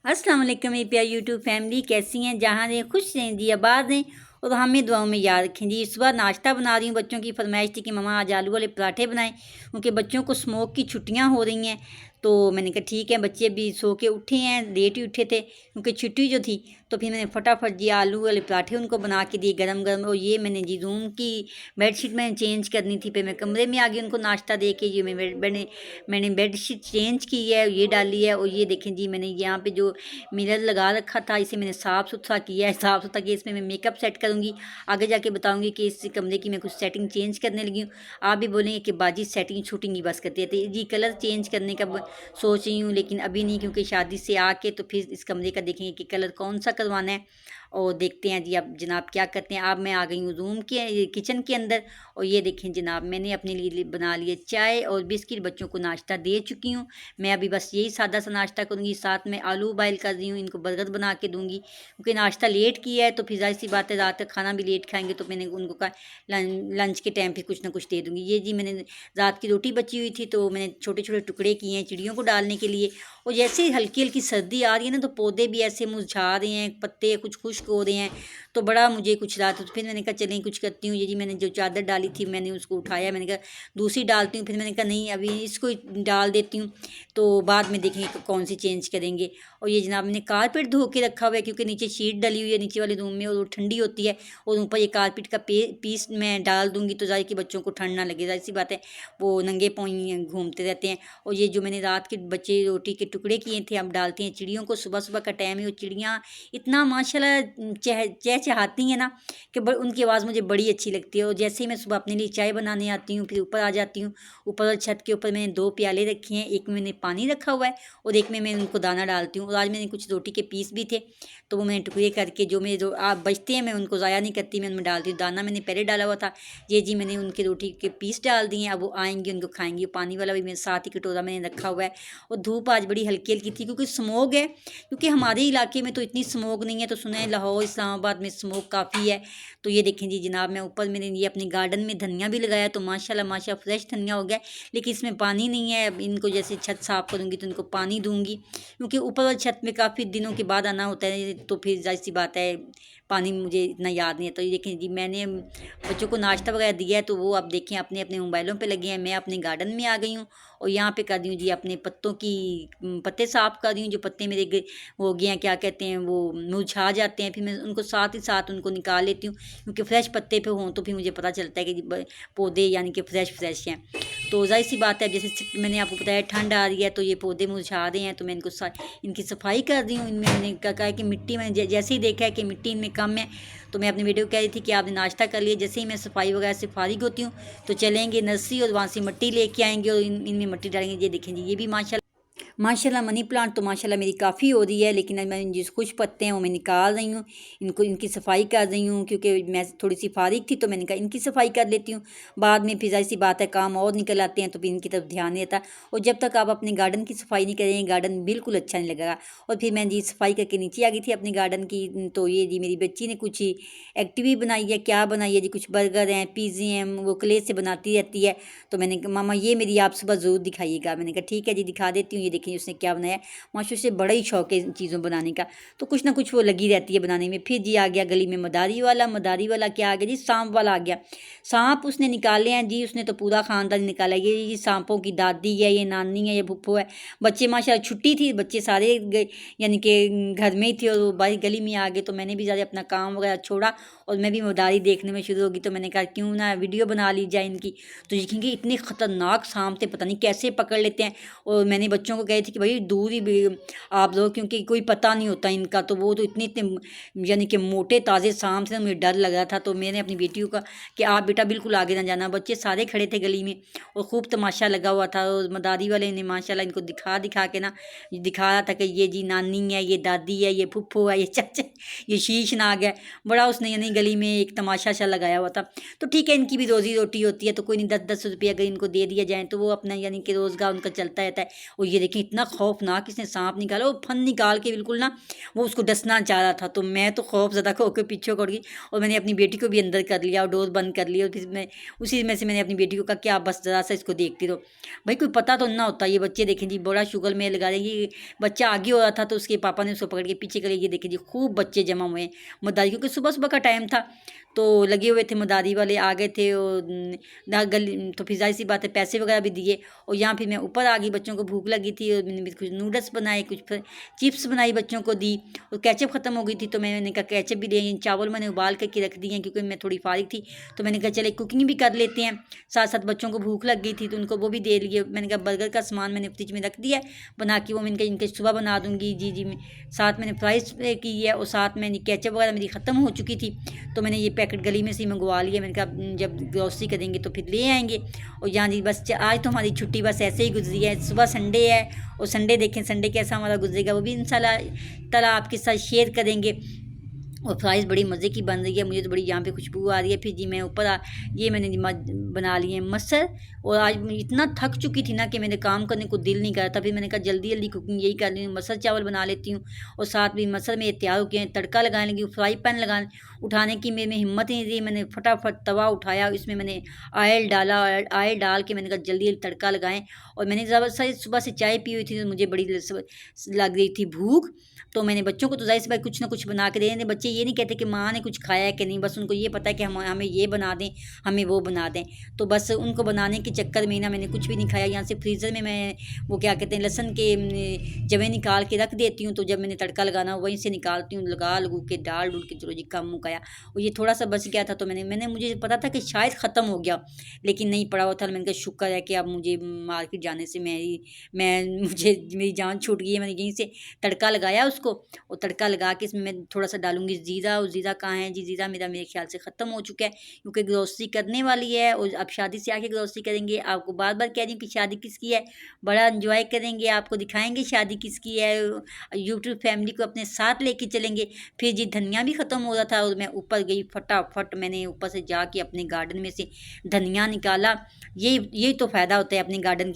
अस्सलाम वालेकुम मेरी प्यारी यूट्यूब फैमिली, कैसी हैं? जहाँ रहें खुश रहें जी, आबाद रहें और हमें दुआओं में याद रखें जी। सुबह नाश्ता बना रही हूँ, बच्चों की फरमाइश थी कि मम्मा आज आलू वाले पराठे बनाएं, क्योंकि बच्चों को स्मोक की छुट्टियाँ हो रही हैं। तो मैंने कहा ठीक है, बच्चे भी सो के उठे हैं, लेट ही उठे थे क्योंकि छुट्टी जो थी। तो फिर मैंने फटाफट जी आलू वाले पराठे उनको बना के दिए गरम गरम। और ये मैंने जी रूम की बेडशीट मैंने चेंज करनी थी, फिर मैं कमरे में आ गई उनको नाश्ता दे के। ये मैंने बेडशीट चेंज की है, ये डाली है। और ये देखें जी, मैंने यहाँ पे जो मिरर लगा रखा था इसे मैंने साफ़ सुथरा किया है। साफ़ सुथरा किया, इसमें मैं मेकअप सेट करूँगी, आगे जाके बताऊँगी कि इस कमरे की मैं कुछ सेटिंग चेंज करने लगी हूँ। आप भी बोलेंगे कि बाजी सेटिंग शूटिंग ही बस करती है। तो जी कलर चेंज करने का सोच रही हूँ, लेकिन अभी नहीं, क्योंकि शादी से आके तो फिर इस कमरे का देखेंगे कि कलर कौन सा करवाना है। और देखते हैं जी अब जनाब क्या करते हैं। अब मैं आ गई हूँ रूम के किचन के अंदर। और ये देखें जनाब, मैंने अपने लिए बना लिए चाय और बिस्किट, बच्चों को नाश्ता दे चुकी हूँ। मैं अभी बस यही सादा सा नाश्ता करूँगी, साथ में आलू बॉयल कर रही हूँ, इनको बर्गर बना के दूँगी, क्योंकि नाश्ता लेट किया है तो फिर जाहिर सी बात है रात का खाना भी लेट खाएंगे। तो मैंने उनको कहा लंच के टाइम फिर कुछ ना कुछ दे दूँगी। ये जी मैंने रात की रोटी बची हुई थी, तो मैंने छोटे छोटे टुकड़े किए हैं चिड़ियों को डालने के लिए। और जैसे ही हल्की हल्की सर्दी आ रही है ना, तो पौधे भी ऐसे मुरझा रहे हैं, पत्ते कुछ खुश्क हो रहे हैं, तो बड़ा मुझे कुछ रहा था। तो फिर मैंने कहा चलें कुछ करती हूँ। ये जी मैंने जो चादर डाली थी मैंने उसको उठाया, मैंने कहा दूसरी डालती हूँ। फिर मैंने कहा नहीं, अभी इसको ही डाल देती हूँ, तो बाद में देखेंगे कौन सी चेंज करेंगे। और ये जनाब मैंने कारपेट धो के रखा हुआ है, क्योंकि नीचे शीट डली हुई है नीचे वाले रूम में, और वो ठंडी होती है। और ऊपर ये कारपेट का पीस मैं डाल दूँगी, तो जाहिर कि बच्चों को ठंड ना लगे। जाहिर सी बात है वो नंगे पाँव घूमते रहते हैं। और ये जो मैंने रात के बचे रोटी के टुकड़े किए थे, अब डालते हैं चिड़ियों को। सुबह सुबह का टाइम है, वो चिड़ियाँ इतना माशाल्लाह चहचहाती हैं ना कि उनकी आवाज़ मुझे बड़ी अच्छी लगती है। और जैसे ही मैं सुबह अपने लिए चाय बनाने आती हूँ, फिर ऊपर आ जाती हूँ। ऊपर छत के ऊपर मैंने 2 प्याले रखे हैं, एक में मैंने पानी रखा हुआ है और एक में मैं उनको दाना डालती हूँ। और आज मैंने कुछ रोटी के पीस भी थे, तो वो मैंने टुकड़े करके जो मेरे जो आप बचते हैं मैं उनको ज़ाया नहीं करती, मैं उनमें डालती हूँ। दाना मैंने पहले डाला हुआ था। ये जी मैंने उनके रोटी के पीस डाल दिए हैं, अब वो आएंगे उनको खाएंगे। पानी वाला भी मेरे साथ ही कटोरा मैंने रखा हुआ है। और धूप आज बड़ी हल्की हल्की थी, क्योंकि स्मोक है, क्योंकि हमारे इलाके में तो इतनी स्मोक नहीं है। तो सुना है लाहौर इस्लामाबाद में स्मोक काफ़ी है। तो ये देखें जी जनाब, मैं ऊपर मैंने ये अपने गार्डन में धनिया भी लगाया, तो माशाल्लाह माशाल्लाह फ्रेश धनिया हो गया। लेकिन इसमें पानी नहीं है। अब इनको जैसे छत साफ़ करूँगी तो इनको पानी दूँगी, क्योंकि ऊपर वाली छत में काफ़ी दिनों के बाद आना होता है, तो फिर जाहिर सी बात है पानी मुझे इतना याद नहीं है। तो ये देखें जी मैंने बच्चों को नाश्ता वगैरह दिया है, तो वो अब देखें अपने अपने मोबाइलों पे लगे हैं। मैं अपने गार्डन में आ गई हूँ और यहाँ पे कर दी हूँ जी अपने पत्तों की पत्ते साफ़ कर रही हूँ। जो पत्ते मेरे हो गए हैं, क्या कहते हैं, वो मुरझा जाते हैं, फिर मैं उनको साथ ही साथ उनको निकाल लेती हूँ, क्योंकि फ्रेश पत्ते पे हों तो फिर मुझे पता चलता है कि पौधे यानी कि फ्रेश हैं। तो जाहिर सी बात है, जैसे मैंने आपको बताया ठंड आ रही है तो ये पौधे मुरझा रहे हैं, तो मैं इनकी सफाई कर रही हूँ। इनमें मैंने कहा है कि मिट्टी में जैसे ही देखा है कि मिट्टी इनमें कम है, तो मैं अपनी वीडियो कह रही थी कि आपने नाश्ता कर लिया। जैसे ही मैं सफाई वगैरह से फारिग होती हूँ तो चलेंगे नर्सरी और वहाँ से मिट्टी लेके आएंगे और इनमें मिट्टी डालेंगे। ये देखें जी, ये भी माशाल्लाह मनी प्लांट तो माशाल्लाह मेरी काफ़ी हो रही है, लेकिन अब मैं जिस कुछ पत्ते हैं वो मैं निकाल रही हूँ, इनको इनकी सफाई कर रही हूँ, क्योंकि मैं थोड़ी सी फारिग थी तो मैंने कहा इनकी सफाई कर लेती हूँ। बाद में फिर जाहिर सी बात है काम और निकल आते हैं, तो फिर इनकी तरफ ध्यान नहीं रहता। और जब तक आप अपने गार्डन की सफाई नहीं करेंगे गार्डन बिल्कुल अच्छा नहीं लगेगा। और फिर मैं जी सफाई करके नीचे आ गई थी अपने गार्डन की। तो ये जी मेरी बच्ची ने कुछ एक्टिवी बनाई है, क्या बनाई है जी, कुछ बर्गर हैं, पिज़्ज़े हैं, वो क्ले से बनाती रहती है। तो मैंने कहा मामा ये मेरी आप सुबह ज़रूर दिखाइएगा। मैंने कहा ठीक है जी दिखा देती हूँ। ये देखिए उसने क्या बनाया, माशा से बड़ा ही शौक है इन चीज़ों बनाने का, तो कुछ ना कुछ वो लगी रहती है बनाने में। फिर जी आ गया गली में मदारी वाला क्या आ गया जी, सांप वाला आ गया। सांप उसने निकाले हैं जी, उसने तो पूरा ख़ानदान निकाला। ये सांपों की दादी है, ये नानी है, ये फुप्पो है। बच्चे माशा छुट्टी थी, बच्चे सारे गए यानी कि घर में ही थे, और वो बाहर गली में आ गए। तो मैंने भी ज़्यादा अपना काम वगैरह छोड़ा और मैं भी मदारी देखने में शुरू होगी। तो मैंने कहा क्यों ना वीडियो बना ली जाए इनकी। तो देखेंगे इतने ख़तरनाक सांप थे, पता नहीं कैसे पकड़ लेते हैं। और मैंने बच्चों को कही थी कि भाई दूर ही आप लोग, क्योंकि कोई पता नहीं होता इनका। तो वो तो इतने इतने यानी कि मोटे ताज़े सांप थे, मुझे डर लग रहा था। तो मैंने अपनी बेटियों का कि आप बेटा बिल्कुल आगे ना जाना। बच्चे सारे खड़े थे गली में और खूब तमाशा लगा हुआ था। और मदारी वाले ने माशाल्लाह इनको दिखा दिखा के ना दिखा रहा था कि ये जी नानी है, ये दादी है, ये फुफ्फो है, ये चाचा, ये शीश नाग है। बड़ा उसने यानी गली में एक तमाशा सा लगाया हुआ था। तो ठीक है, इनकी भी रोजी रोटी होती है, तो कोई नहीं 10-10 रुपये अगर इनको दे दिया जाए तो वो अपना यानी कि रोज़गार उनका चलता रहता है। और ये देखिए इतना खौफनाक इसने सांप निकाला, वो फन निकाल के बिल्कुल ना वो उसको डसना चाह रहा था। तो मैं तो खौफ ज़्यादा खो के पीछे पड़ गई और मैंने अपनी बेटी को भी अंदर कर लिया और डोर बंद कर लिया। और फिर मैं उसी में से मैंने अपनी बेटी को कहा कि आप बस ज़रा सा इसको देखती रहो। भाई कोई पता तो ना होता। ये बच्चे देखें जी बड़ा शुगर में लगा रहे, ये बच्चा आगे हो रहा था तो उसके पापा ने उसको पकड़ के पीछे कर, ये देखें जी खूब बच्चे जमा हुए हैं मदारी, क्योंकि सुबह सुबह का टाइम था तो लगे हुए थे मदारी वाले आ गए थे। और गली तो फिर जाहिर सी बात है पैसे वगैरह भी दिए। और यहाँ फिर मैं ऊपर आ गई, बच्चों को भूख लगी थी और मैंने भी कुछ नूडल्स बनाए, कुछ चिप्स बनाई बच्चों को दी। और केचप ख़त्म हो गई थी तो मैंने कहा केचप भी ले। चावल मैंने उबाल करके रख दिए हैं क्योंकि मैं थोड़ी फारिग थी, तो मैंने कहा चले कुकिंग भी कर लेते हैं। साथ साथ बच्चों को भूख लग गई थी तो उनको वो भी दे लिए। मैंने कहा बर्गर का सामान मैंने फ्रिज में रख दिया बना के, वो मैंने कहा इनके सुबह बना दूँगी। जी मैं साथ मैंने फ्राइज़ की है और साथ मैंने केचप वगैरह मेरी ख़त्म हो चुकी थी तो मैंने ये पैकेट गली में से ही मंगवा लिया। मैंने कहा जब ग्रॉसरी करेंगे तो फिर ले आएंगे। और यहाँ जी बस आज तो हमारी छुट्टी बस ऐसे ही गुजरी है। सुबह संडे है और संडे देखें संडे कैसा हमारा गुजरेगा वो भी इंशाल्लाह ताला आपके साथ शेयर करेंगे। और फ्राइज़ बड़ी मज़े की बन रही है, मुझे तो बड़ी यहाँ पे खुशबू आ रही है। फिर जी मैं ऊपर ये मैंने बना लिए मसर। और आज मैं इतना थक चुकी थी ना कि मेरे काम करने को दिल नहीं कर रहा था। फिर मैंने कहा जल्दी जल्दी कुकिंग यही कर ली हूँ, मसर चावल बना लेती हूँ। और साथ भी मसर में तैयार हो गए, तड़का लगाने लगी, फ्राई पैन लगाने उठाने की मेरे में हिम्मत ही नहीं रही। मैंने फटाफट तवा उठाया, इसमें मैंने ऑयल डाला, ऑयल डाल के मैंने कहा जल्दी जल्दी तड़का लगाएं। और मैंने ज़बरदस्त सुबह से चाय पी हुई थी तो मुझे बड़ी लग रही थी भूख। तो मैंने बच्चों को तो जाहिर सी बात कुछ ना कुछ बना के दे दें। बच्चे ये नहीं कहते कि माँ ने कुछ खाया है कि नहीं, बस उनको ये पता है कि हमें ये बना दें, हमें वो बना दें। तो बस उनको बनाने के चक्कर में ना मैंने कुछ भी नहीं खाया। यहाँ से फ्रीज़र में मैं वो क्या कहते हैं लहसुन के जवे निकाल के रख देती हूँ, तो जब मैंने तड़का लगाना वहीं से निकालती हूँ, लगा लगू के डाल डूल के चलो जी काम मुकाया। और ये थोड़ा सा बच गया था तो मैंने मुझे पता था कि शायद ख़त्म हो गया लेकिन नहीं पड़ा हुआ था। मैंने कहा शुक्र है कि अब मुझे मार्केट जाने से मेरी जान छूट गई है। मैंने यहीं से तड़का लगाया उसको और तड़का लगा के इसमें मैं थोड़ा सा डालूंगी ज़ीरा। और ज़ीरा कहाँ है जी, ज़ीरा मेरे ख्याल से ख़त्म हो चुका है क्योंकि ग्रोसरी करने वाली है और अब शादी से आके ग्रोसरी करेंगे। आपको बार बार कह रही हूँ कि शादी किसकी है, बड़ा इंजॉय करेंगे, आपको दिखाएंगे शादी किसकी है। यूट्यूब फैमिली को अपने साथ लेके चलेंगे। फिर जी धनिया भी ख़त्म हो रहा था और मैं ऊपर गई फटाफट, मैंने ऊपर से जाके अपने गार्डन में से धनिया निकाला। यही तो फ़ायदा होता है अपने गार्डन की।